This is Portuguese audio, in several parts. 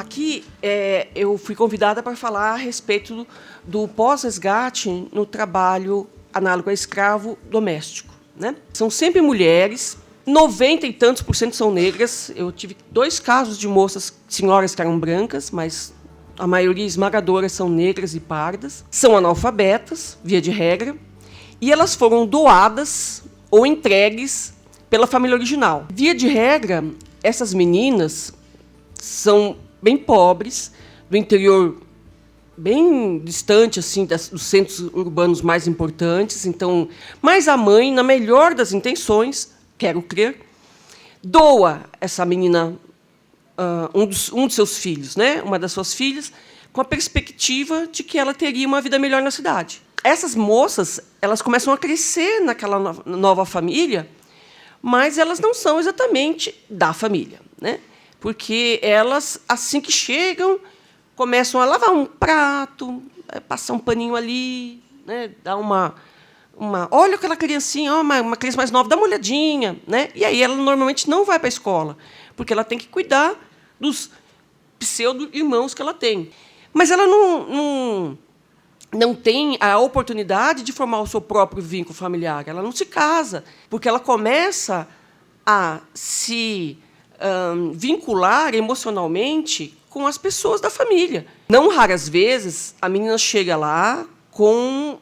aqui eu fui convidada para falar a respeito do pós-resgate no trabalho análogo a escravo doméstico, né? São sempre mulheres, 90 e tantos % são negras. Eu tive 2 casos de moças, senhoras que eram brancas, mas a maioria esmagadora são negras e pardas. São analfabetas, via de regra, e elas foram doadas ou entregues pela família original. Via de regra, essas meninas são bem pobres, do interior bem distante assim dos centros urbanos mais importantes. Então, mas a mãe, na melhor das intenções, quero crer, doa essa menina, um dos seus filhos, né, uma das suas filhas, com a perspectiva de que ela teria uma vida melhor na cidade. Essas moças, elas começam a crescer naquela nova família, mas elas não são exatamente da família, né? Porque elas, assim que chegam, começam a lavar um prato, passar um paninho ali, né? Dar uma olha aquela criancinha, uma criança mais nova, dá uma olhadinha, né? E aí ela normalmente não vai para a escola, porque ela tem que cuidar dos pseudo-irmãos que ela tem. Mas ela não tem a oportunidade de formar o seu próprio vínculo familiar. Ela não se casa, porque ela começa a se vincular emocionalmente com as pessoas da família. Não raras vezes, a menina chega lá com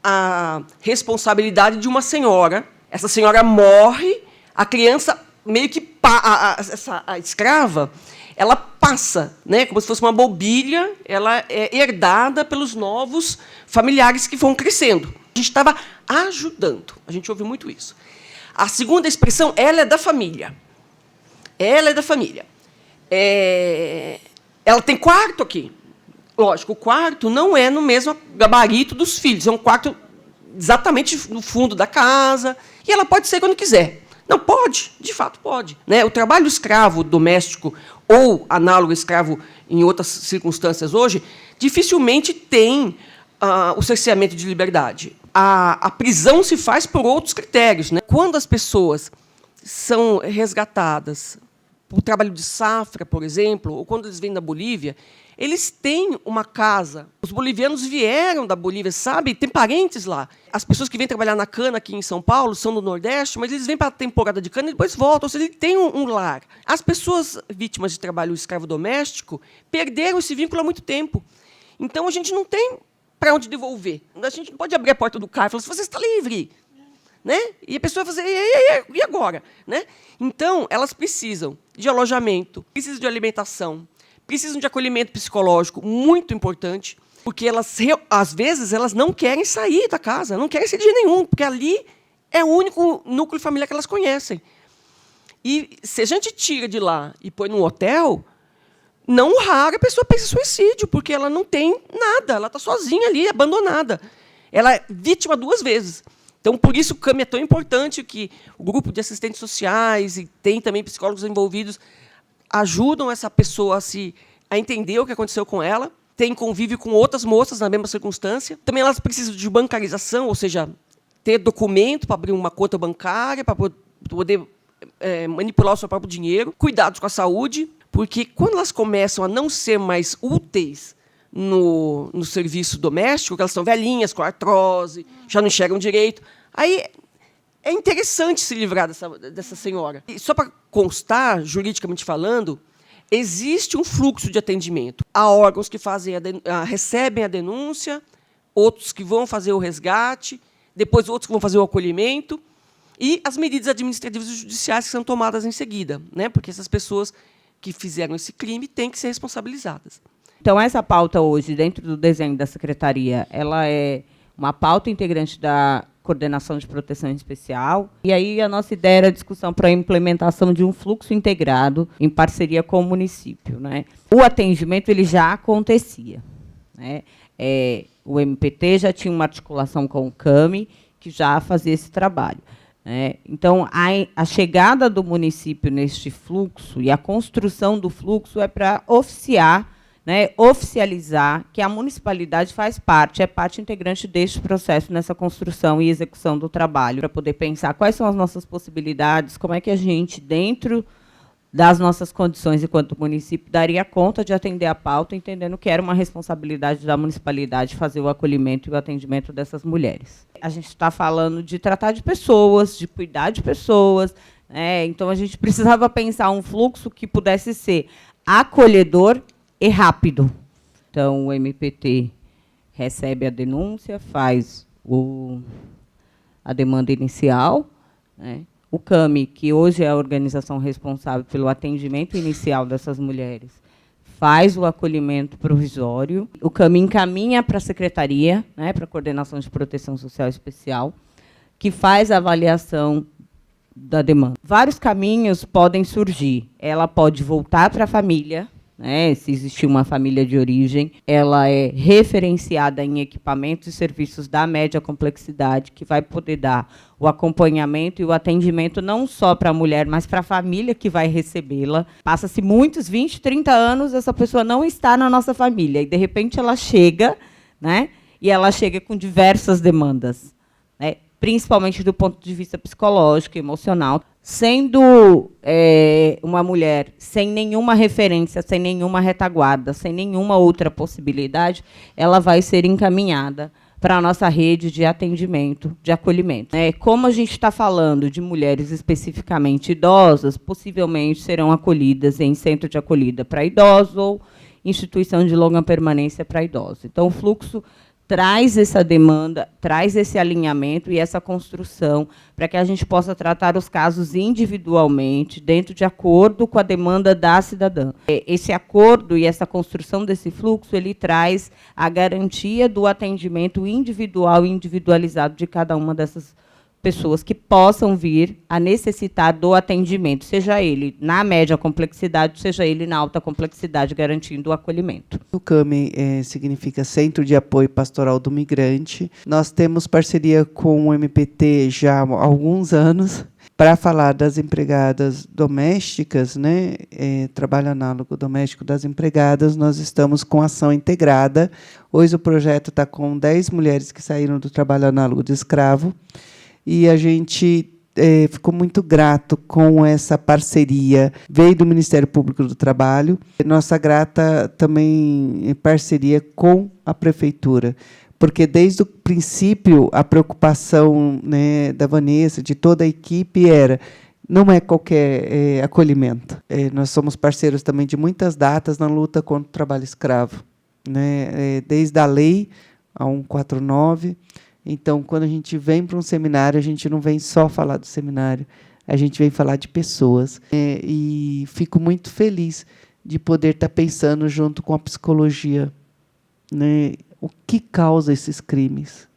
a responsabilidade de uma senhora. Essa senhora morre, a criança meio que a escrava, ela passa, né, como se fosse uma mobília, ela é herdada pelos novos familiares que vão crescendo. A gente estava ajudando, a gente ouve muito isso. A segunda expressão, ela é da família. Ela é da família. Ela tem quarto aqui. Lógico, o quarto não é no mesmo gabarito dos filhos, é um quarto exatamente no fundo da casa, e ela pode ser quando quiser. Não, pode, de fato pode, né? O trabalho escravo doméstico ou análogo escravo em outras circunstâncias hoje, dificilmente tem o cerceamento de liberdade. A prisão se faz por outros critérios, né? Quando as pessoas são resgatadas por trabalho de safra, por exemplo, ou quando eles vêm da Bolívia, eles têm uma casa. Os bolivianos vieram da Bolívia, sabe? Tem parentes lá. As pessoas que vêm trabalhar na cana aqui em São Paulo são do Nordeste, mas eles vêm para a temporada de cana e depois voltam. Ou seja, ele tem um lar. As pessoas vítimas de trabalho escravo doméstico perderam esse vínculo há muito tempo. Então, a gente não tem para onde devolver. A gente não pode abrir a porta do carro e falar assim, você está livre. Né? E a pessoa vai fazer, e agora? Né? Então, elas precisam de alojamento, precisam de alimentação, precisam de acolhimento psicológico, muito importante, porque elas, às vezes, elas não querem sair da casa, não querem sair de jeito nenhum, porque ali é o único núcleo familiar que elas conhecem. E se a gente tira de lá e põe num hotel, não raro a pessoa pensa em suicídio, porque ela não tem nada, ela está sozinha ali, abandonada. Ela é vítima 2 vezes. Então, por isso, o CAMI é tão importante, que o grupo de assistentes sociais e tem também psicólogos envolvidos ajudam essa pessoa a entender o que aconteceu com ela, tem convívio com outras moças na mesma circunstância. Também elas precisam de bancarização, ou seja, ter documento para abrir uma conta bancária, para poder manipular o seu próprio dinheiro, cuidados com a saúde, porque quando elas começam a não ser mais úteis no serviço doméstico, que elas são velhinhas, com artrose, já não enxergam direito, aí é interessante se livrar dessa senhora. E só para constar, juridicamente falando, existe um fluxo de atendimento. Há órgãos que recebem a denúncia, outros que vão fazer o resgate, depois outros que vão fazer o acolhimento, e as medidas administrativas e judiciais que são tomadas em seguida, né? Porque essas pessoas que fizeram esse crime têm que ser responsabilizadas. Então, essa pauta hoje, dentro do desenho da Secretaria, ela é uma pauta integrante da Coordenação de Proteção Especial. E aí a nossa ideia era a discussão para a implementação de um fluxo integrado em parceria com o município, né? O atendimento ele já acontecia, né? O MPT já tinha uma articulação com o CAMI, que já fazia esse trabalho. Então, a chegada do município neste fluxo e a construção do fluxo é para oficiar, né, oficializar que a municipalidade faz parte, é parte integrante deste processo nessa construção e execução do trabalho, para poder pensar quais são as nossas possibilidades, como é que a gente, dentro das nossas condições enquanto município, daria conta de atender a pauta, entendendo que era uma responsabilidade da municipalidade fazer o acolhimento e o atendimento dessas mulheres. A gente está falando de tratar de pessoas, de cuidar de pessoas, né? Então, a gente precisava pensar um fluxo que pudesse ser acolhedor e rápido. Então, o MPT recebe a denúncia, faz a demanda inicial, né? O CAMI, que hoje é a organização responsável pelo atendimento inicial dessas mulheres, faz o acolhimento provisório. O CAMI encaminha para a secretaria, né, para a Coordenação de Proteção Social Especial, que faz a avaliação da demanda. Vários caminhos podem surgir. Ela pode voltar para a família, né, se existir uma família de origem, ela é referenciada em equipamentos e serviços da média complexidade, que vai poder dar o acompanhamento e o atendimento não só para a mulher, mas para a família que vai recebê-la. Passa-se muitos, 20, 30 anos, essa pessoa não está na nossa família, e, de repente, ela chega, né, e ela chega com diversas demandas, né, principalmente do ponto de vista psicológico e emocional. Sendo uma mulher sem nenhuma referência, sem nenhuma retaguarda, sem nenhuma outra possibilidade, ela vai ser encaminhada para a nossa rede de atendimento, de acolhimento. Como a gente está falando de mulheres especificamente idosas, possivelmente serão acolhidas em centro de acolhida para idosos ou instituição de longa permanência para idosos. Então, o fluxo traz essa demanda, traz esse alinhamento e essa construção para que a gente possa tratar os casos individualmente, dentro de acordo com a demanda da cidadã. Esse acordo e essa construção desse fluxo, ele traz a garantia do atendimento individual e individualizado de cada uma dessas pessoas que possam vir a necessitar do atendimento, seja ele na média complexidade, seja ele na alta complexidade, garantindo o acolhimento. O CAMI significa Centro de Apoio Pastoral do Migrante. Nós temos parceria com o MPT já há alguns anos para falar das empregadas domésticas, né? Trabalho análogo doméstico das empregadas. Nós estamos com ação integrada. Hoje o projeto está com 10 mulheres que saíram do trabalho análogo de escravo. E a gente ficou muito grato com essa parceria. Veio do Ministério Público do Trabalho. Nossa grata também em parceria com a Prefeitura, porque, desde o princípio, a preocupação, né, da Vanessa, de toda a equipe, não é qualquer acolhimento. Nós somos parceiros também de muitas datas na luta contra o trabalho escravo, né, desde a lei, a 149. Então, quando a gente vem para um seminário, a gente não vem só falar do seminário, a gente vem falar de pessoas. E fico muito feliz de poder estar pensando junto com a psicologia, né, o que causa esses crimes.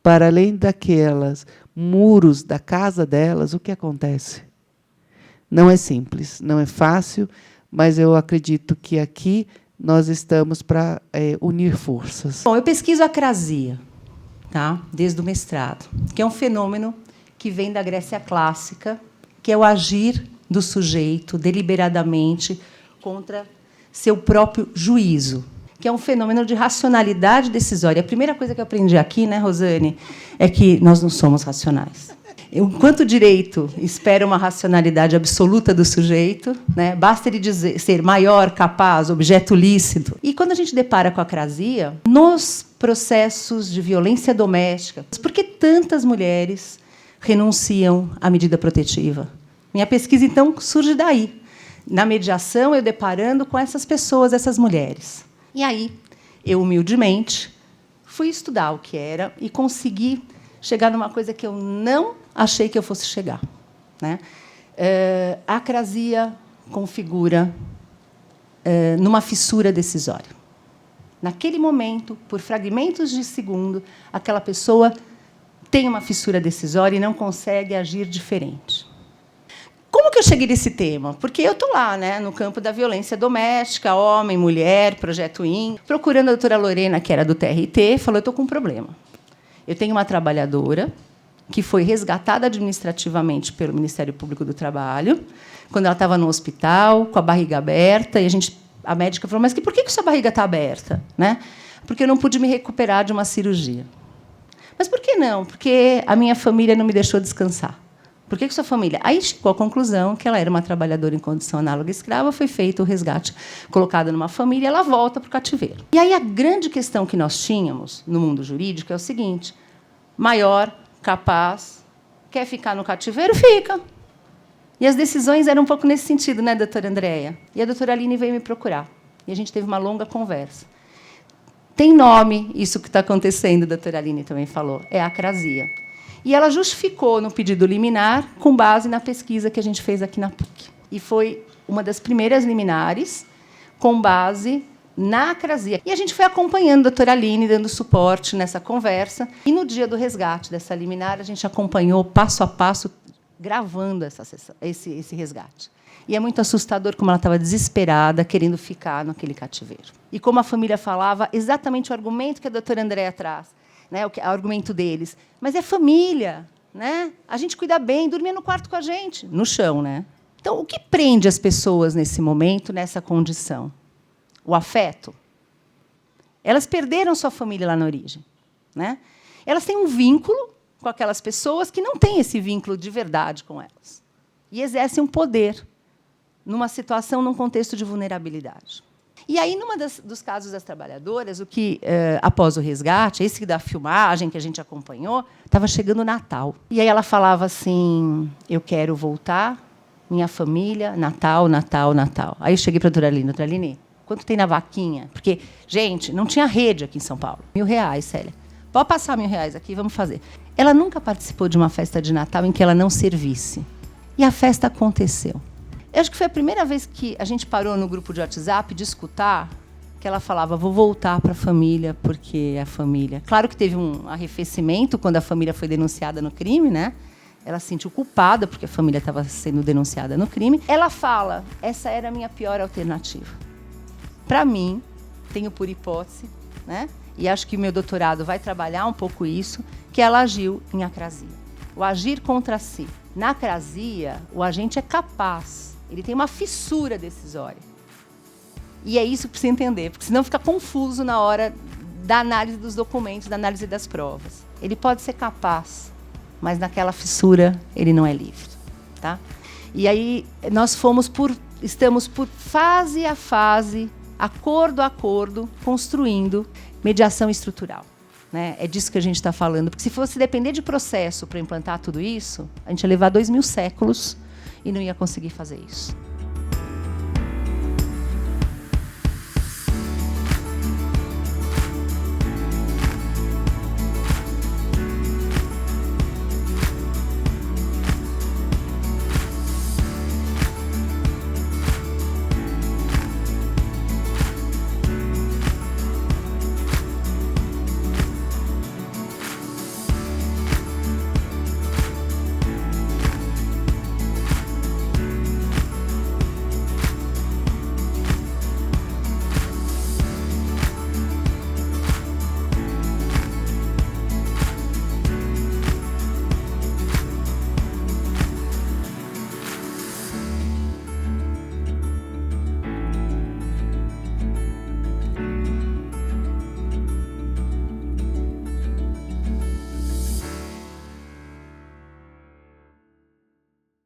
Para além daquelas muros da casa delas, o que acontece? Não é simples, não é fácil, mas eu acredito que aqui nós estamos para unir forças. Bom, eu pesquiso acrasia, tá? Desde o mestrado, que é um fenômeno que vem da Grécia clássica, que é o agir do sujeito deliberadamente contra seu próprio juízo, que é um fenômeno de racionalidade decisória. A primeira coisa que eu aprendi aqui, né, Rosane, é que nós não somos racionais. Enquanto o direito espera uma racionalidade absoluta do sujeito, né, basta ele ser maior, capaz, objeto lícito. E quando a gente depara com a acrasia, nos processos de violência doméstica, por que tantas mulheres renunciam à medida protetiva? Minha pesquisa, então, surge daí. Na mediação, eu deparando com essas pessoas, essas mulheres. E aí, eu, humildemente, fui estudar o que era e consegui chegar numa coisa que eu não achei que eu fosse chegar, né? A acrasia configura numa fissura decisória. Naquele momento, por fragmentos de segundo, aquela pessoa tem uma fissura decisória e não consegue agir diferente. Como que eu cheguei nesse tema? Porque eu estou lá, né, no campo da violência doméstica, homem, mulher, Projeto IN, procurando a doutora Lorena, que era do TRT, falou, eu estou com um problema. Eu tenho uma trabalhadora que foi resgatada administrativamente pelo Ministério Público do Trabalho, quando ela estava no hospital, com a barriga aberta, e a médica falou, mas por que sua barriga está aberta? Né? Porque eu não pude me recuperar de uma cirurgia. Mas por que não? Porque a minha família não me deixou descansar. Por que sua família? Aí chegou à conclusão que ela era uma trabalhadora em condição análoga à escrava, foi feito o resgate, colocada numa família, ela volta para o cativeiro. E aí a grande questão que nós tínhamos no mundo jurídico é o seguinte: maior, capaz, quer ficar no cativeiro? Fica. E as decisões eram um pouco nesse sentido, né, doutora Andréia? E a doutora Aline veio me procurar. E a gente teve uma longa conversa. Tem nome isso que está acontecendo, a doutora Aline também falou, é a acrasia. E ela justificou no pedido liminar com base na pesquisa que a gente fez aqui na PUC. E foi uma das primeiras liminares com base na acrasia. E a gente foi acompanhando a doutora Aline, dando suporte nessa conversa. E, no dia do resgate dessa liminar, a gente acompanhou passo a passo, gravando esse resgate. E é muito assustador como ela estava desesperada, querendo ficar naquele cativeiro. E como a família falava, exatamente o argumento que a doutora Andréia traz, né, o argumento deles. Mas é família, né? A gente cuida bem, dormia no quarto com a gente, no chão, né? Então, o que prende as pessoas nesse momento, nessa condição? O afeto. Elas perderam sua família lá na origem, né? Elas têm um vínculo com aquelas pessoas que não têm esse vínculo de verdade com elas. E exercem um poder numa situação, num contexto de vulnerabilidade. E aí, dos casos das trabalhadoras, o que, após o resgate, esse da filmagem que a gente acompanhou, estava chegando o Natal. E aí ela falava assim: eu quero voltar, minha família, Natal, Natal, Natal. Aí eu cheguei para a doutora Aline, quanto tem na vaquinha? Porque, gente, não tinha rede aqui em São Paulo. R$1.000, Célia. Pode passar R$1.000 aqui, vamos fazer. Ela nunca participou de uma festa de Natal em que ela não servisse. E a festa aconteceu. Eu acho que foi a primeira vez que a gente parou no grupo de WhatsApp de escutar que ela falava: vou voltar para a família, porque é a família. Claro que teve um arrefecimento quando a família foi denunciada no crime, né? Ela se sentiu culpada porque a família estava sendo denunciada no crime. Ela fala: essa era a minha pior alternativa. Para mim, tenho por hipótese, né? E acho que o meu doutorado vai trabalhar um pouco isso, que ela agiu em acrasia. O agir contra si. Na acrasia, o agente é capaz. Ele tem uma fissura decisória. E é isso que precisa entender, porque senão fica confuso na hora da análise dos documentos, da análise das provas. Ele pode ser capaz, mas naquela fissura ele não é livre. Tá? E aí nós estamos por fase a fase, acordo a acordo, construindo mediação estrutural. Né? É disso que a gente está falando. Porque se fosse depender de processo para implantar tudo isso, a gente ia levar 2000 séculos e não ia conseguir fazer isso.